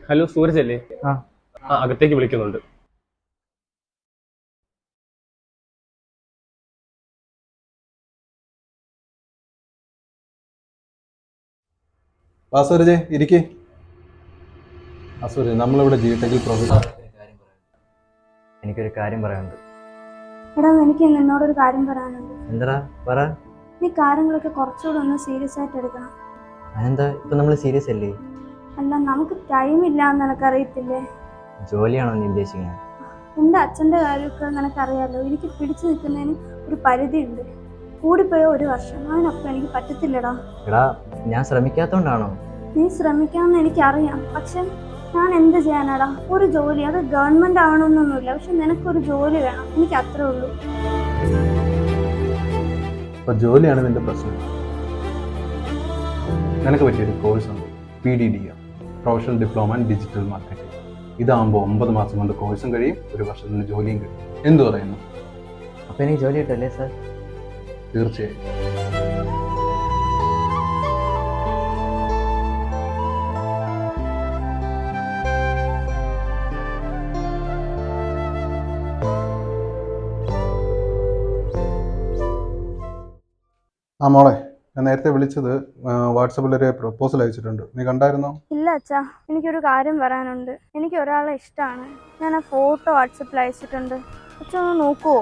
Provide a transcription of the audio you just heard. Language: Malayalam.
ഹലോ, സൂരജ് അല്ലേ? ആ അകത്തേക്ക് വിളിക്കുന്നുണ്ട്. സൂരജ് ഇരിക്കേ. സൂരജ്, നമ്മളിവിടെ ജിടെക്കിൽ പ്രൊഫസർ. എനിക്കൊരു കാര്യം പറയാനുണ്ട്. എടാ, എനിക്ക് നിന്നോടൊരു കാര്യം പറയാനുണ്ട്. എന്താ പറ. നീ കാര്യങ്ങളൊക്കെ കുറച്ചുകൂടെ ഒന്ന് സീരിയസ് ആയിട്ട് എടുക്കണം. അതെന്താ ഇപ്പൊ നമ്മൾ സീരിയസ് അല്ലേ? അല്ല, നമുക്ക് ടൈം ഇല്ല എന്ന് നിനക്കറിയത്തില്ലേ? ജോലിയാണോ നീ ഉദ്ദേശിക്കുന്നത്? എൻ്റെ അച്ഛൻ്റെ കാര്യമൊക്കെ നിനക്കറിയാലോ. എനിക്ക് പിടിച്ചു നിൽക്കുന്നതിന് ഒരു പരിധിയുണ്ട്. കൂടിപ്പോയ 1 വർഷം, അതിനൊപ്പം എനിക്ക് പറ്റത്തില്ലടാ. എടാ, ഞാൻ ശ്രമിക്കാത്തോണ്ടാണോ? നീ ശ്രമിക്കാമെന്ന് എനിക്കറിയാം, പക്ഷെ ഞാൻ എന്ത് ചെയ്യാനാടാ? ഒരു ജോലി, അത് ഗവൺമെൻറ് ആവണമെന്നൊന്നുമില്ല, പക്ഷെ നിനക്കൊരു ജോലി വേണം, എനിക്ക് അത്രേ ഉള്ളൂ. അപ്പോൾ ജോലിയാണ് നിന്റെ പ്രശ്നം. നിനക്ക് പറ്റിയൊരു കോഴ്സുണ്ട്, PDDM, professional diploma in digital marketing. ഇതാകുമ്പോൾ 9 മാസം കൊണ്ട് കോഴ്സും കഴിയും, 1 വർഷത്തിന് ജോലിയും കഴിയും. എന്തു പറയുന്നു? അപ്പൊ എനിക്ക് ജോലി കിട്ടല്ലേ സാർ? തീർച്ചയായും. മോളെ, ഞാൻ നേരത്തെ വിളിച്ചത് വാട്സപ്പിലൊരു പ്രപ്പോസൽ അയച്ചിട്ടുണ്ട്. നീ കണ്ടായിരുന്നോ? ഇല്ല അച്ഛാ, എനിക്കൊരു കാര്യം പറയാനുണ്ട്. എനിക്ക് ഒരാളെ ഇഷ്ടമാണ്. ഞാൻ ആ ഫോട്ടോ വാട്സപ്പിൽ അയച്ചിട്ടുണ്ട്. അച്ഛൻ ഒന്ന് നോക്കുവോ?